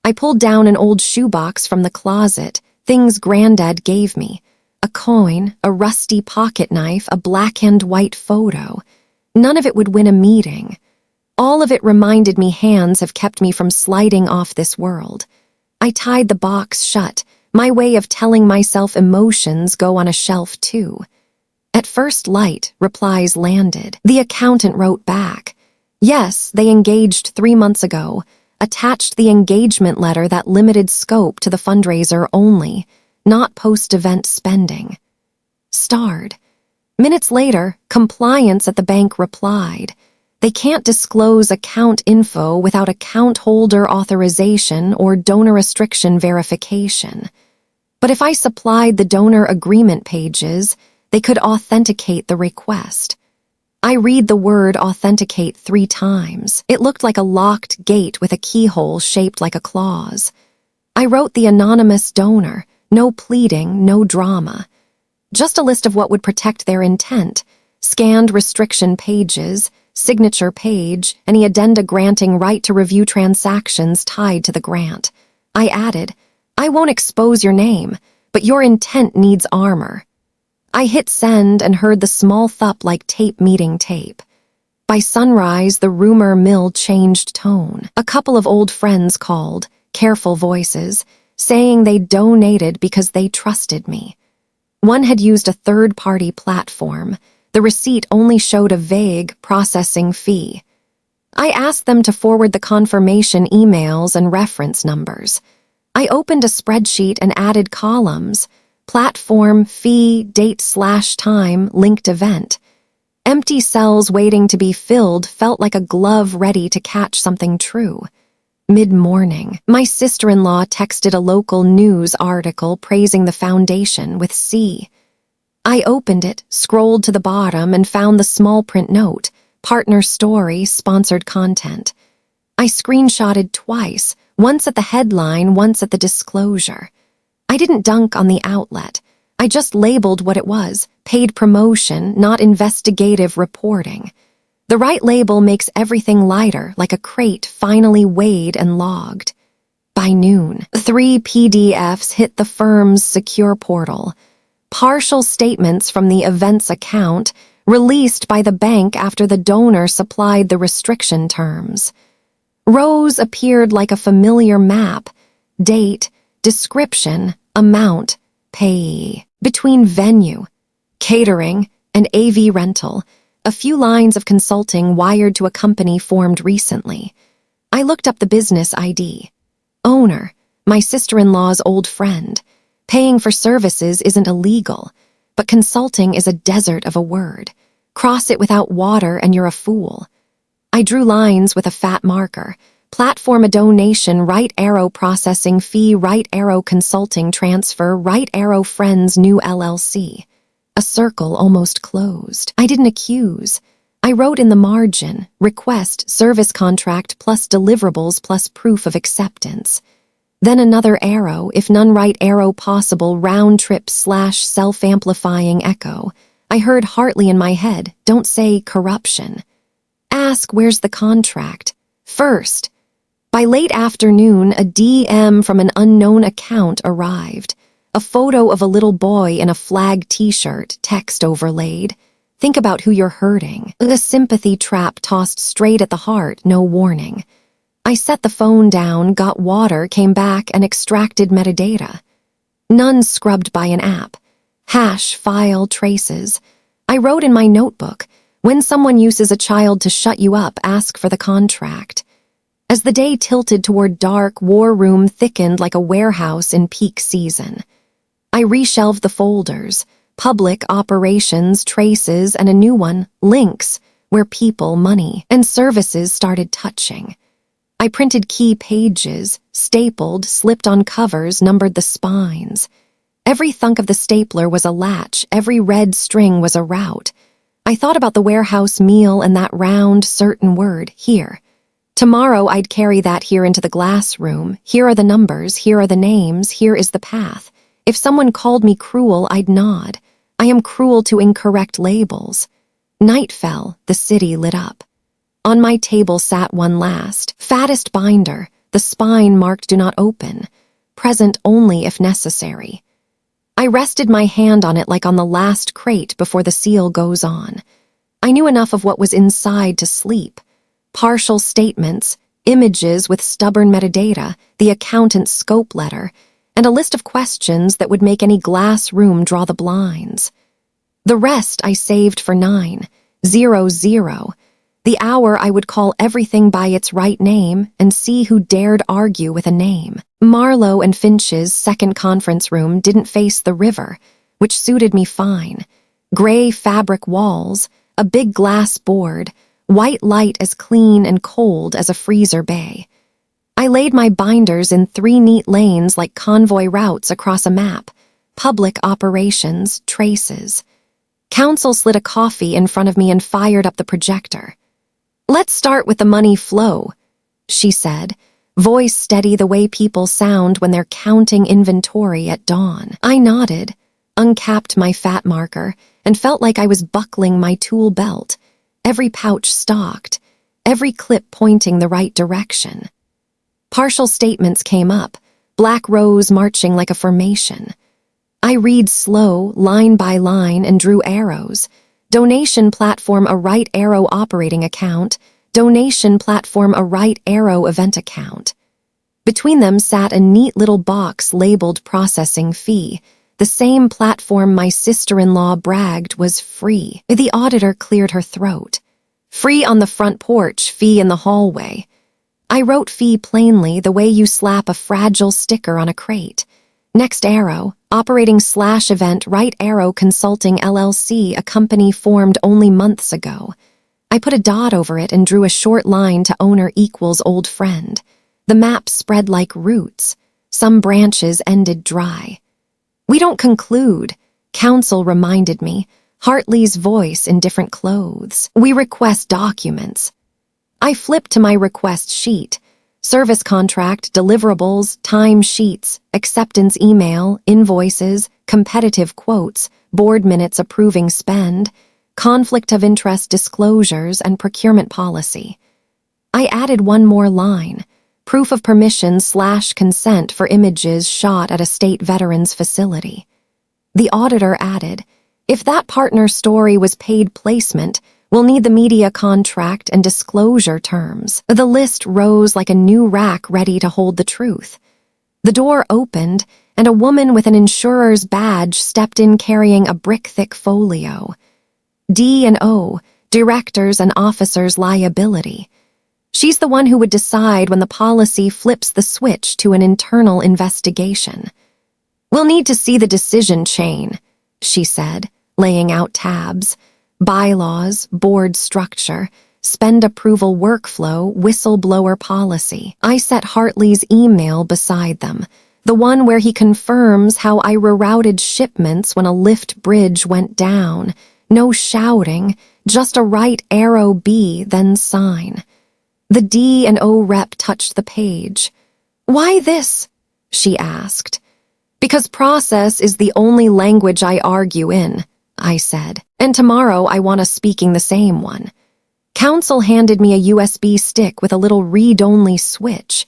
I pulled down an old shoebox from the closet, things Granddad gave me. A coin, a rusty pocket knife, a black-and-white photo. None of it would win a meeting. All of it reminded me hands have kept me from sliding off this world. I tied the box shut, my way of telling myself emotions go on a shelf too. At first light, replies landed. The accountant wrote back. Yes, they engaged 3 months ago. Attached the engagement letter that limited scope to the fundraiser only, not post-event spending. Starred. Minutes later, compliance at the bank replied. They can't disclose account info without account holder authorization or donor restriction verification. But if I supplied the donor agreement pages, they could authenticate the request. I read the word authenticate 3 times. It looked like a locked gate with a keyhole shaped like a clause. I wrote the anonymous donor, no pleading, no drama. Just a list of what would protect their intent, scanned restriction pages, signature page, any addenda granting right to review transactions tied to the grant. I added, I won't expose your name, but your intent needs armor. I hit send and heard the small thup like tape meeting tape. By sunrise, the rumor mill changed tone. A couple of old friends called, careful voices, saying they donated because they trusted me. One had used a third-party platform. The receipt only showed a vague processing fee. I asked them to forward the confirmation emails and reference numbers. I opened a spreadsheet and added columns: platform, fee, date/time, linked event. Empty cells waiting to be filled felt like a glove ready to catch something true. Mid-morning, my sister-in-law texted a local news article praising the foundation with C. I opened it, scrolled to the bottom, and found the small print note, partner story, sponsored content. I screenshotted twice, once at the headline, once at the disclosure. I didn't dunk on the outlet. I just labeled what it was, paid promotion, not investigative reporting. The right label makes everything lighter, like a crate finally weighed and logged. By noon, 3 PDFs hit the firm's secure portal. Partial statements from the events account, released by the bank after the donor supplied the restriction terms. Rows appeared like a familiar map: date, description, amount, payee. Between venue, catering, and AV rental, a few lines of consulting wired to a company formed recently. I looked up the business ID. Owner, my sister-in-law's old friend. Paying for services isn't illegal, but consulting is a desert of a word. Cross it without water and you're a fool. I drew lines with a fat marker. Platform a donation, right arrow processing fee, right arrow consulting transfer, right arrow friends new LLC. A circle almost closed. I didn't accuse. I wrote in the margin, request, service contract plus deliverables plus proof of acceptance. Then another arrow, if none, right arrow possible, round trip / self-amplifying echo. I heard Hartley in my head, don't say corruption. Ask where's the contract. First. By late afternoon, a DM from an unknown account arrived. A photo of a little boy in a flag t-shirt, text overlaid. Think about who you're hurting. A sympathy trap tossed straight at the heart, no warning. I set the phone down, got water, came back, and extracted metadata. None scrubbed by an app. Hash, file, traces. I wrote in my notebook, when someone uses a child to shut you up, ask for the contract. As the day tilted toward dark, war room thickened like a warehouse in peak season. I reshelved the folders, public operations, traces, and a new one, links, where people, money, and services started touching. I printed key pages, stapled, slipped on covers, numbered the spines. Every thunk of the stapler was a latch, every red string was a route. I thought about the warehouse meal and that round, certain word, here. Tomorrow I'd carry that here into the glass room. Here are the numbers, here are the names, here is the path. If someone called me cruel, I'd nod. I am cruel to incorrect labels. Night fell, the city lit up. On my table sat one last, fattest binder, the spine marked do not open, present only if necessary. I rested my hand on it like on the last crate before the seal goes on. I knew enough of what was inside to sleep. Partial statements, images with stubborn metadata, the accountant's scope letter, and a list of questions that would make any glass room draw the blinds. The rest I saved for 9:00, the hour I would call everything by its right name and see who dared argue with a name. Marlowe and Finch's second conference room didn't face the river, which suited me fine. Gray fabric walls, a big glass board, white light as clean and cold as a freezer bay. I laid my binders in 3 neat lanes like convoy routes across a map. Public operations, traces. Counsel slid a coffee in front of me and fired up the projector. Let's start with the money flow, she said, voice steady the way people sound when they're counting inventory at dawn. I nodded, uncapped my fat marker, and felt like I was buckling my tool belt. Every pouch stocked, every clip pointing the right direction. Partial statements came up, black rows marching like a formation. I read slow, line by line, and drew arrows. Donation platform a right arrow operating account, donation platform a right arrow event account. Between them sat a neat little box labeled processing fee, the same platform my sister-in-law bragged was free. The auditor cleared her throat. Free on the front porch, fee in the hallway. I wrote fee plainly, the way you slap a fragile sticker on a crate. Next arrow, operating/event Right Arrow Consulting LLC, a company formed only months ago. I put a dot over it and drew a short line to owner equals old friend. The map spread like roots. Some branches ended dry. We don't conclude, counsel reminded me, Hartley's voice in different clothes. We request documents. I flipped to my request sheet. Service contract, deliverables, time sheets, acceptance email, invoices, competitive quotes, board minutes approving spend, conflict of interest disclosures, and procurement policy. I added one more line, proof of permission/consent for images shot at a state veterans facility. The auditor added, if that partner story was paid placement, we'll need the media contract and disclosure terms. The list rose like a new rack ready to hold the truth. The door opened, and a woman with an insurer's badge stepped in carrying a brick-thick folio. D&O, Directors and Officers Liability. She's the one who would decide when the policy flips the switch to an internal investigation. We'll need to see the decision chain, she said, laying out tabs. Bylaws, board structure, spend approval workflow, whistleblower policy. I set Hartley's email beside them, the one where he confirms how I rerouted shipments when a lift bridge went down. No shouting, just a right arrow B, then sign. The D&O rep touched the page. Why this? She asked. Because process is the only language I argue in, I said, and tomorrow I want us speaking the same one. Counsel handed me a USB stick with a little read-only switch.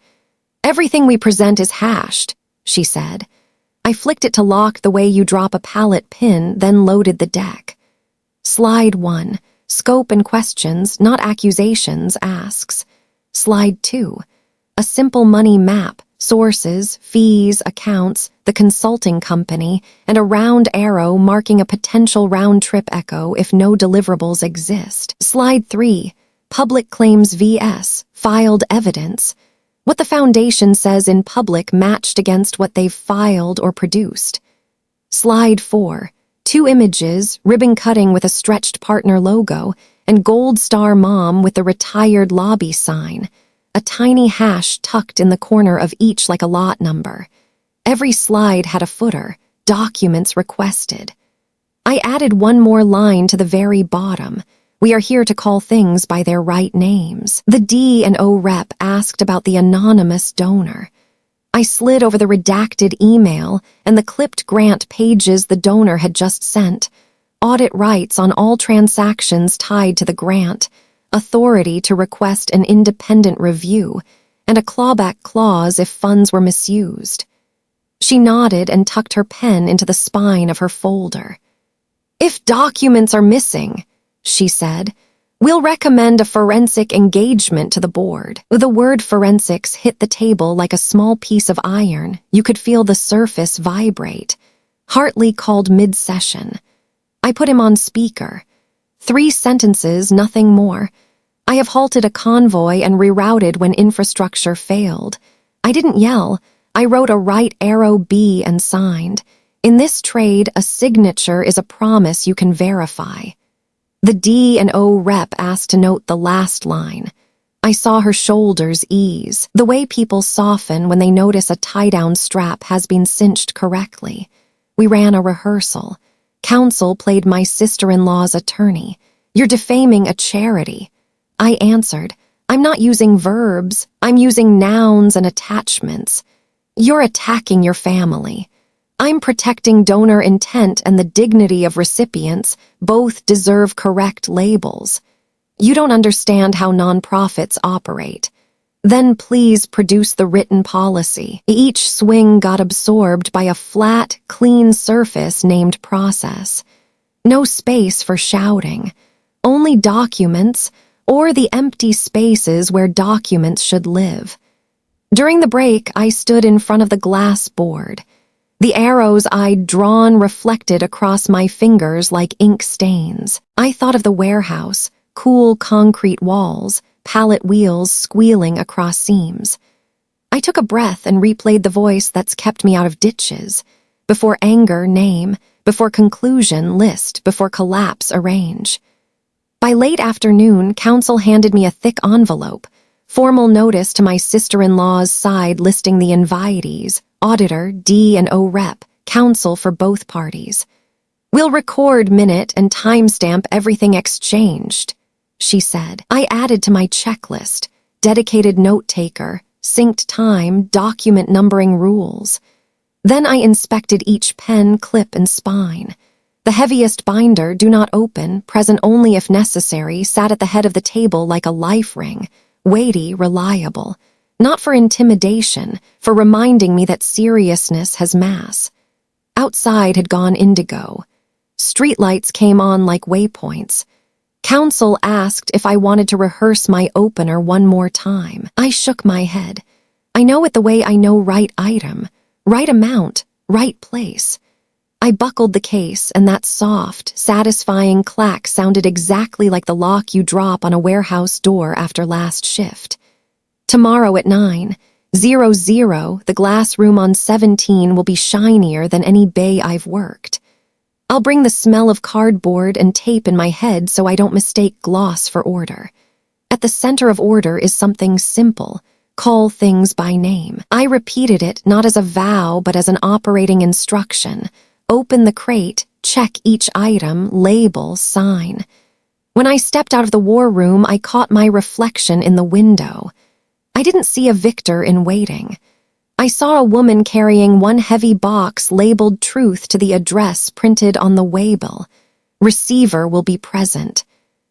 Everything we present is hashed, she said. I flicked it to lock the way you drop a pallet pin, then loaded the deck. Slide 1, scope and questions, not accusations, asks. Slide 2, a simple money map, sources, fees, accounts, the consulting company, and a round arrow marking a potential round-trip echo if no deliverables exist. Slide 3, public claims vs. filed evidence. What the foundation says in public matched against what they've filed or produced. Slide 4, 2 images, ribbon cutting with a stretched partner logo, and gold star mom with the retired lobby sign. A tiny hash tucked in the corner of each like a lot number. Every slide had a footer, documents requested. I added one more line to the very bottom. We are here to call things by their right names. The D&O rep asked about the anonymous donor. I slid over the redacted email and the clipped grant pages the donor had just sent. Audit rights on all transactions tied to the grant. Authority to request an independent review, and a clawback clause if funds were misused. She nodded and tucked her pen into the spine of her folder. If documents are missing, she said, we'll recommend a forensic engagement to the board. The word forensics hit the table like a small piece of iron. You could feel the surface vibrate. Hartley called mid-session. I put him on speaker. 3 sentences, nothing more. I have halted a convoy and rerouted when infrastructure failed. I didn't yell. I wrote a right arrow B and signed. In this trade, a signature is a promise you can verify. The D&O rep asked to note the last line. I saw her shoulders ease, the way people soften when they notice a tie-down strap has been cinched correctly. We ran a rehearsal. Counsel played my sister-in-law's attorney. You're defaming a charity. I answered, I'm not using verbs. I'm using nouns and attachments. You're attacking your family. I'm protecting donor intent and the dignity of recipients. Both deserve correct labels. You don't understand how nonprofits operate. Then please produce the written policy. Each swing got absorbed by a flat, clean surface named process. No space for shouting. Only documents, or the empty spaces where documents should live. During the break, I stood in front of the glass board. The arrows I'd drawn reflected across my fingers like ink stains. I thought of the warehouse, cool concrete walls, pallet wheels squealing across seams. I took a breath and replayed the voice that's kept me out of ditches. Before anger, name. Before conclusion, list. Before collapse, arrange. By late afternoon, counsel handed me a thick envelope. Formal notice to my sister-in-law's side listing the invitees, auditor, D&O rep, counsel for both parties. "We'll record minute and timestamp everything exchanged," she said. I added to my checklist, dedicated note-taker, synced time, document numbering rules. Then I inspected each pen, clip, and spine. The heaviest binder, do not open, present only if necessary, sat at the head of the table like a life ring, weighty, reliable. Not for intimidation, for reminding me that seriousness has mass. Outside had gone indigo. Streetlights came on like waypoints. Counsel asked if I wanted to rehearse my opener one more time. I shook my head. I know it the way I know right item, right amount, right place. I buckled the case, and that soft, satisfying clack sounded exactly like the lock you drop on a warehouse door after last shift. Tomorrow at 9:00, the glass room on 17 will be shinier than any bay I've worked. I'll bring the smell of cardboard and tape in my head so I don't mistake gloss for order. At the center of order is something simple. Call things by name. I repeated it not as a vow but as an operating instruction. Open the crate, check each item, label, sign. When I stepped out of the war room, I caught my reflection in the window. I didn't see a victor in waiting. I saw a woman carrying one heavy box labeled truth to the address printed on the waybill. Receiver will be present.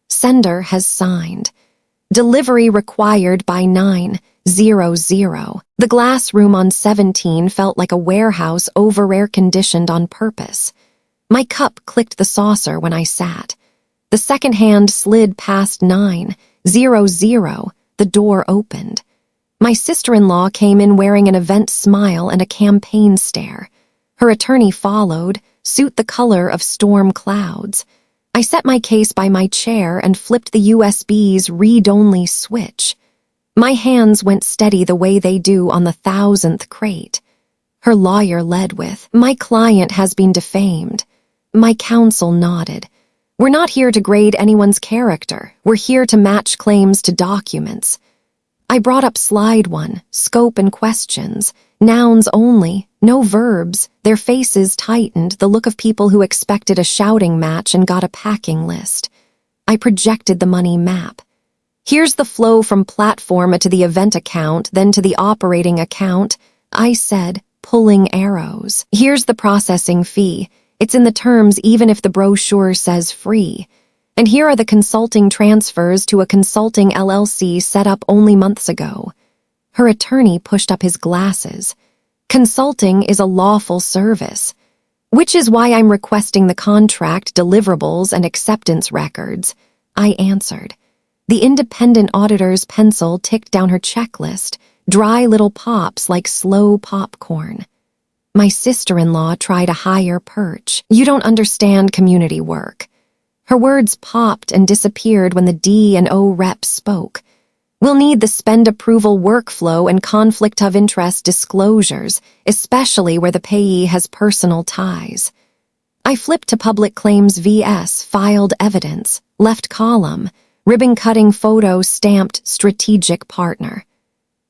Sender has signed. Delivery required by 9:00. The glass room on 17 felt like a warehouse over-air-conditioned on purpose. My cup clicked the saucer when I sat. The second hand slid past 9:00. The door opened. My sister-in-law came in wearing an event smile and a campaign stare. Her attorney followed, suit the color of storm clouds. I set my case by my chair and flipped the USB's read-only switch. My hands went steady the way they do on the 1,000th crate. Her lawyer led with, "My client has been defamed." My counsel nodded. "We're not here to grade anyone's character. We're here to match claims to documents." I brought up slide 1, scope and questions, nouns only, no verbs, their faces tightened, the look of people who expected a shouting match and got a packing list. I projected the money map. "Here's the flow from platform to the event account, then to the operating account," I said, pulling arrows. "Here's the processing fee. It's in the terms even if the brochure says free. And here are the consulting transfers to a consulting LLC set up only months ago." Her attorney pushed up his glasses. "Consulting is a lawful service, which is why I'm requesting the contract, deliverables, and acceptance records," I answered. The independent auditor's pencil ticked down her checklist, dry little pops like slow popcorn. My sister-in-law tried a higher perch. "You don't understand community work." Her words popped and disappeared when the D&O rep spoke. "We'll need the spend approval workflow and conflict of interest disclosures, especially where the payee has personal ties." I flipped to Public Claims vs. Filed Evidence, left column, ribbon-cutting photo stamped Strategic Partner.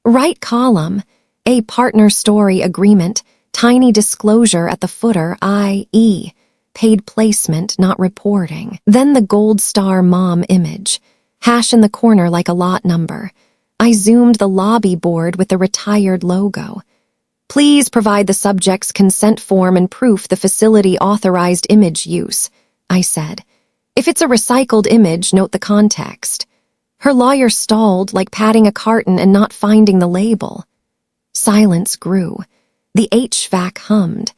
Right column, a partner story agreement, tiny disclosure at the footer, i.e., paid placement, not reporting. Then the gold star mom image, hash in the corner like a lot number. I zoomed the lobby board with the retired logo. "Please provide the subject's consent form and proof the facility authorized image use," I said. "If it's a recycled image, note the context." Her lawyer stalled, like patting a carton and not finding the label. Silence grew. The HVAC hummed.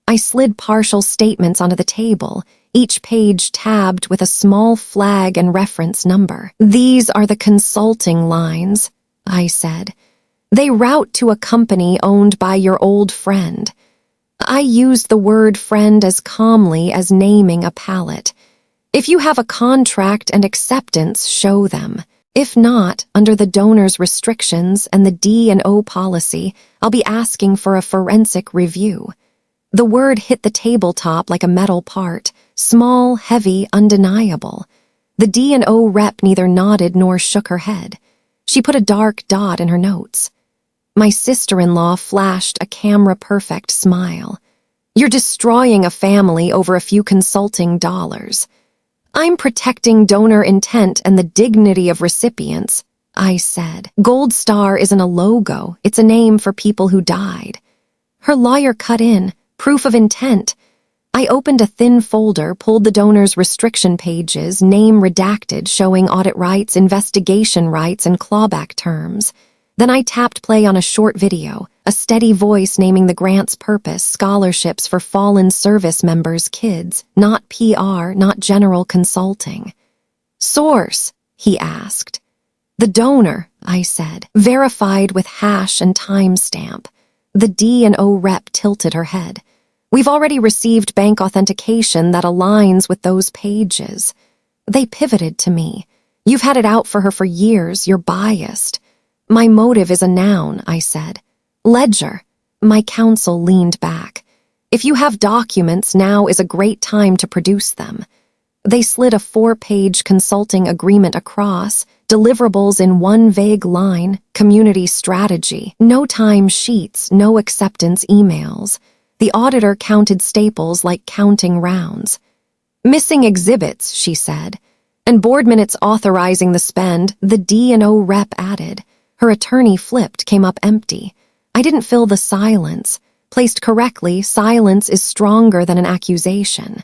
I slid partial statements onto the table, each page tabbed with a small flag and reference number. "These are the consulting lines," I said. "They route to a company owned by your old friend." I used the word friend as calmly as naming a pallet. "If you have a contract and acceptance, show them." If not, under the donor's restrictions and the D&O policy, I'll be asking for a forensic review. The word hit the tabletop like a metal part, small, heavy, undeniable. The D&O rep neither nodded nor shook her head. She put a dark dot in her notes. My sister-in-law flashed a camera-perfect smile. You're destroying a family over a few consulting dollars. I'm protecting donor intent and the dignity of recipients, I said. Gold Star isn't a logo, it's a name for people who died. Her lawyer cut in, proof of intent. I opened a thin folder, pulled the donor's restriction pages, name redacted, showing audit rights, investigation rights, and clawback terms. Then I tapped play on a short video, a steady voice naming the grant's purpose, scholarships for fallen service members' kids, not PR, not general consulting. Source, he asked. The donor, I said, verified with hash and timestamp. The D&O rep tilted her head. We've already received bank authentication that aligns with those pages. They pivoted to me. You've had it out for her for years, you're biased. My motive is a noun, I said. Ledger. My counsel leaned back. If you have documents, now is a great time to produce them. They slid a 4-page consulting agreement across, deliverables in one vague line, community strategy, no time sheets, no acceptance emails. The auditor counted staples like counting rounds. Missing exhibits, she said. And board minutes authorizing the spend, the D&O rep added. Her attorney flipped, came up empty. I didn't fill the silence. Placed correctly, silence is stronger than an accusation.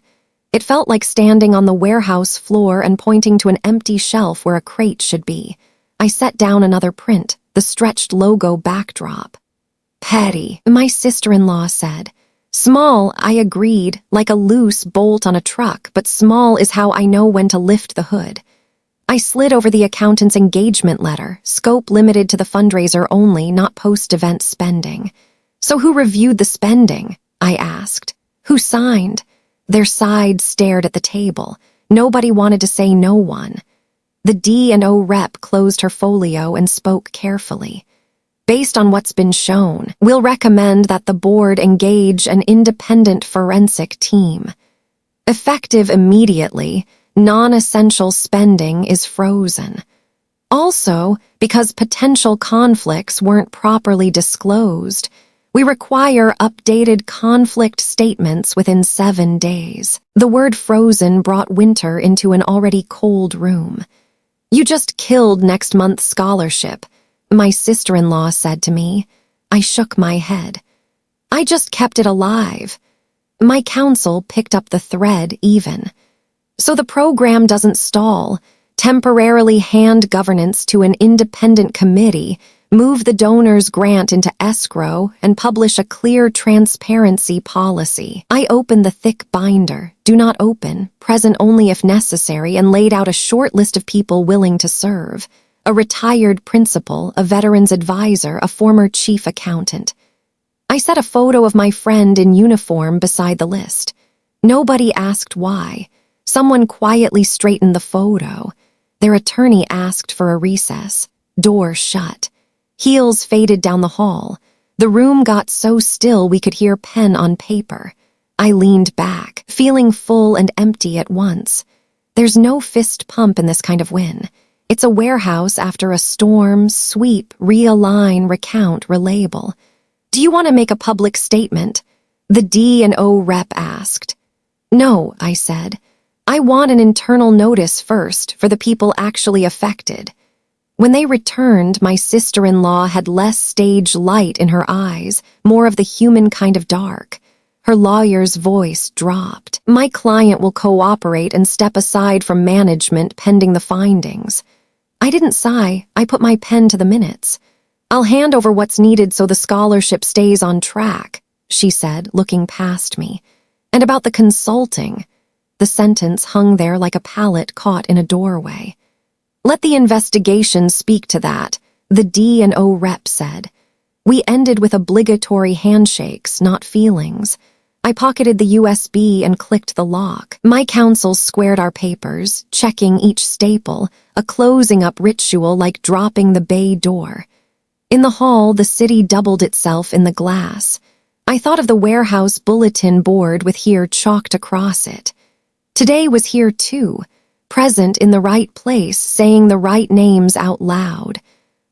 It felt like standing on the warehouse floor and pointing to an empty shelf where a crate should be. I set down another print, the stretched logo backdrop. Petty, my sister-in-law said. Small, I agreed, like a loose bolt on a truck, but small is how I know when to lift the hood. I slid over the accountant's engagement letter, scope limited to the fundraiser only, not post-event spending. So who reviewed the spending? I asked. Who signed? Their sides stared at the table. Nobody wanted to say no one. The D&O rep closed her folio and spoke carefully. Based on what's been shown, we'll recommend that the board engage an independent forensic team. Effective immediately, non-essential spending is frozen. Also, because potential conflicts weren't properly disclosed, we require updated conflict statements within 7 days. The word frozen brought winter into an already cold room. You just killed next month's scholarship, my sister-in-law said to me. I shook my head. I just kept it alive. My counsel picked up the thread even. So the program doesn't stall. Temporarily hand governance to an independent committee, move the donor's grant into escrow, and publish a clear transparency policy. I opened the thick binder, do not open, present only if necessary, and laid out a short list of people willing to serve. A retired principal, a veteran's advisor, a former chief accountant. I set a photo of my friend in uniform beside the list. Nobody asked why. Someone quietly straightened the photo. Their attorney asked for a recess. Door shut. Heels faded down the hall. The room got so still we could hear pen on paper. I leaned back, feeling full and empty at once. There's no fist pump in this kind of win. It's a warehouse after a storm, sweep, realign, recount, relabel. Do you want to make a public statement? The D&O rep asked. No, I said. I want an internal notice first for the people actually affected. When they returned, my sister-in-law had less stage light in her eyes, more of the human kind of dark. Her lawyer's voice dropped. My client will cooperate and step aside from management pending the findings. I didn't sigh. I put my pen to the minutes. I'll hand over what's needed so the scholarship stays on track, she said, looking past me. And about the consulting. The sentence hung there like a pallet caught in a doorway. Let the investigation speak to that, the D&O rep said. We ended with obligatory handshakes, not feelings. I pocketed the USB and clicked the lock. My counsel squared our papers, checking each staple, a closing-up ritual like dropping the bay door. In the hall, the city doubled itself in the glass. I thought of the warehouse bulletin board with "here" chalked across it. Today was here too, present in the right place, saying the right names out loud.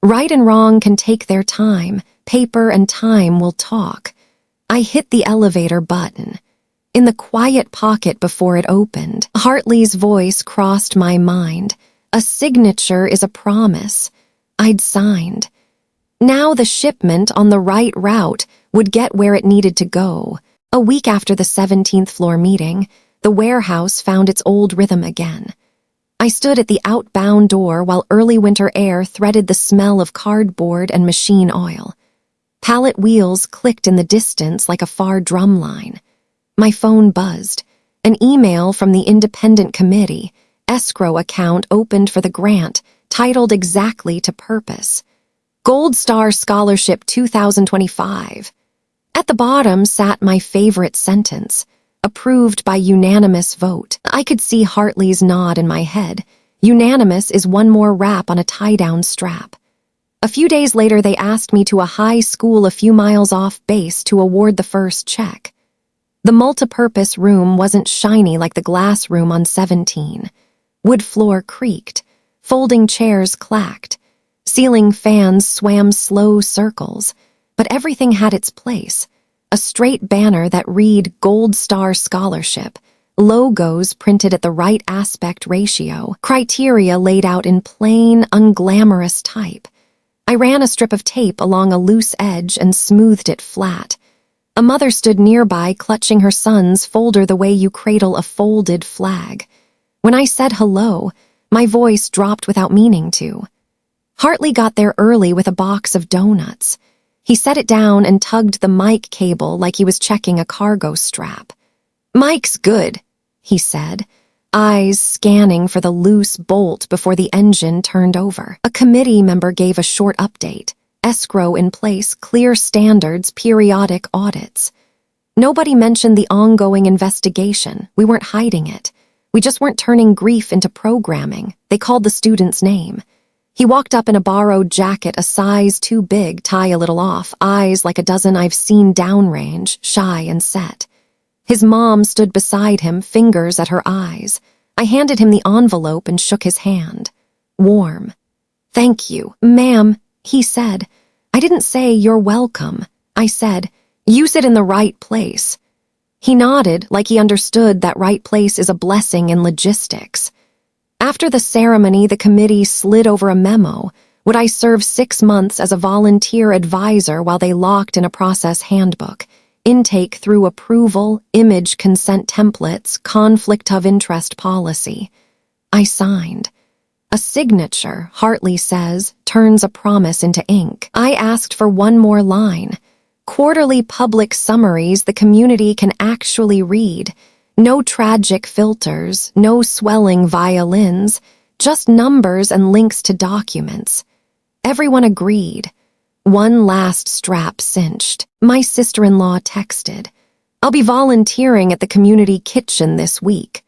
Right and wrong can take their time. Paper and time will talk. I hit the elevator button. In the quiet pocket before it opened, Hartley's voice crossed my mind. A signature is a promise. I'd signed. Now the shipment on the right route would get where it needed to go. A week after the 17th floor meeting, the warehouse found its old rhythm again. I stood at the outbound door while early winter air threaded the smell of cardboard and machine oil. Pallet wheels clicked in the distance like a far drum line. My phone buzzed. An email from the independent committee, escrow account opened for the grant, titled exactly to purpose. Gold Star Scholarship 2025. At the bottom sat my favorite sentence, approved by unanimous vote. I could see Hartley's nod in my head. Unanimous is one more wrap on a tie-down strap. A few days later, they asked me to a high school a few miles off base to award the first check. The multipurpose room wasn't shiny like the glass room on 17. Wood floor creaked. Folding chairs clacked. Ceiling fans swam slow circles. But everything had its place. A straight banner that read Gold Star Scholarship, logos printed at the right aspect ratio, criteria laid out in plain, unglamorous type. I ran a strip of tape along a loose edge and smoothed it flat. A mother stood nearby, clutching her son's folder the way you cradle a folded flag. When I said hello, my voice dropped without meaning to. Hartley got there early with a box of donuts. He set it down and tugged the mic cable like he was checking a cargo strap. "Mic's good," he said, eyes scanning for the loose bolt before the engine turned over. A committee member gave a short update. Escrow in place, clear standards, periodic audits. Nobody mentioned the ongoing investigation. We weren't hiding it. We just weren't turning grief into programming. They called the student's name. He walked up in a borrowed jacket a size too big, tie a little off, eyes like a dozen I've seen downrange, shy and set. His mom stood beside him, fingers at her eyes. I handed him the envelope and shook his hand. Warm. "Thank you, ma'am," he said. I didn't say "you're welcome." I said, "You sit in the right place." He nodded like he understood that right place is a blessing in logistics. After the ceremony, the committee slid over a memo. Would I serve 6 months as a volunteer advisor while they locked in a process handbook? Intake through approval, image consent templates, conflict of interest policy. I signed. A signature, Hartley says, turns a promise into ink. I asked for one more line. Quarterly public summaries the community can actually read. No tragic filters, no swelling violins, just numbers and links to documents. Everyone agreed. One last strap cinched. My sister-in-law texted, "I'll be volunteering at the community kitchen this week."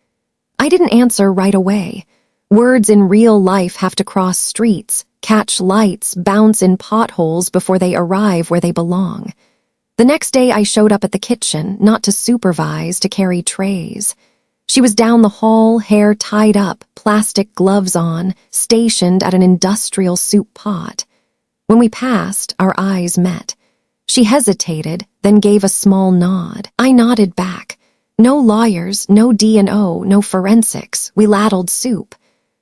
I didn't answer right away. Words in real life have to cross streets, catch lights, bounce in potholes before they arrive where they belong. The next day I showed up at the kitchen, not to supervise, to carry trays. She was down the hall, hair tied up, plastic gloves on, stationed at an industrial soup pot. When we passed, our eyes met. She hesitated, then gave a small nod. I nodded back. No lawyers, no D&O, no forensics. We ladled soup.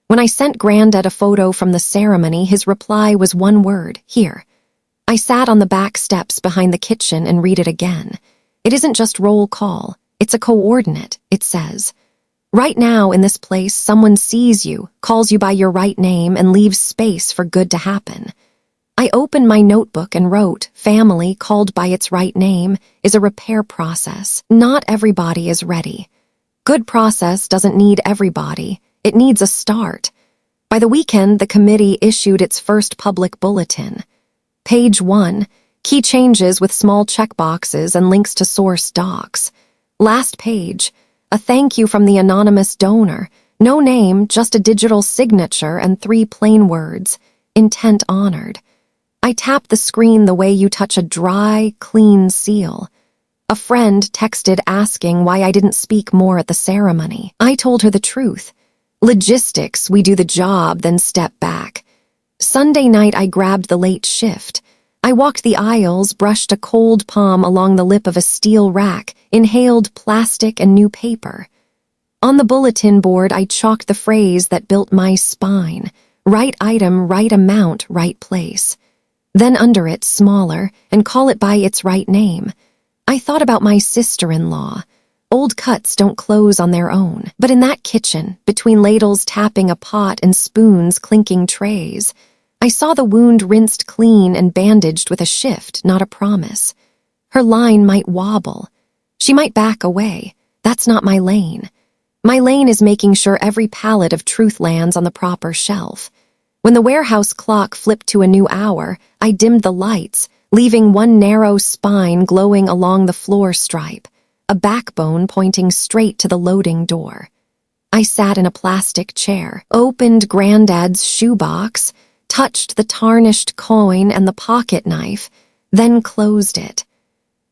When I sent Granddad a photo from the ceremony, his reply was one word, "Here." I sat on the back steps behind the kitchen and read it again. It isn't just roll call. It's a coordinate, it says. Right now in this place, someone sees you, calls you by your right name, and leaves space for good to happen. I opened my notebook and wrote, "Family, called by its right name, is a repair process. Not everybody is ready. Good process doesn't need everybody. It needs a start." By the weekend, the committee issued its first public bulletin. Page 1, key changes with small checkboxes and links to source docs. Last page. A thank you from the anonymous donor. No name, just a digital signature and 3 plain words. Intent honored. I tapped the screen the way you touch a dry, clean seal. A friend texted asking why I didn't speak more at the ceremony. I told her the truth. Logistics, we do the job, then step back. Sunday night, I grabbed the late shift. I walked the aisles, brushed a cold palm along the lip of a steel rack, inhaled plastic and new paper. On the bulletin board, I chalked the phrase that built my spine. Right item, right amount, right place. Then under it, smaller, and call it by its right name. I thought about my sister-in-law. Old cuts don't close on their own. But in that kitchen, between ladles tapping a pot and spoons clinking trays, I saw the wound rinsed clean and bandaged with a shift, not a promise. Her line might wobble. She might back away. That's not my lane. My lane is making sure every pallet of truth lands on the proper shelf. When the warehouse clock flipped to a new hour, I dimmed the lights, leaving one narrow spine glowing along the floor stripe, a backbone pointing straight to the loading door. I sat in a plastic chair, opened Granddad's shoebox, touched the tarnished coin and the pocket knife, then closed it.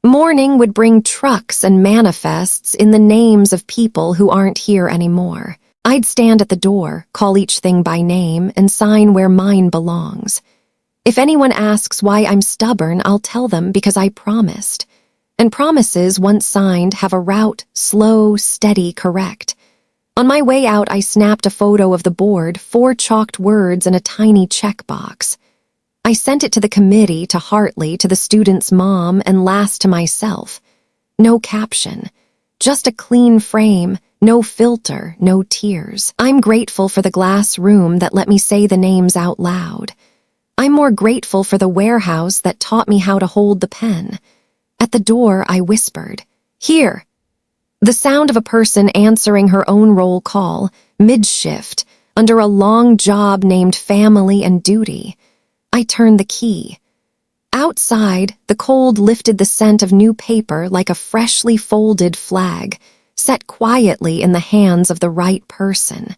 Morning would bring trucks and manifests in the names of people who aren't here anymore. I'd stand at the door, call each thing by name, and sign where mine belongs. If anyone asks why I'm stubborn, I'll tell them because I promised. And promises, once signed, have a route, slow, steady, correct. On my way out, I snapped a photo of the board, 4 chalked words and a tiny checkbox. I sent it to the committee, to Hartley, to the student's mom, and last to myself. No caption. Just a clean frame, no filter, no tears. I'm grateful for the glass room that let me say the names out loud. I'm more grateful for the warehouse that taught me how to hold the pen. At the door, I whispered, "Here." The sound of a person answering her own roll call, mid-shift, under a long job named Family and Duty. I turned the key. Outside, the cold lifted the scent of new paper like a freshly folded flag, set quietly in the hands of the right person.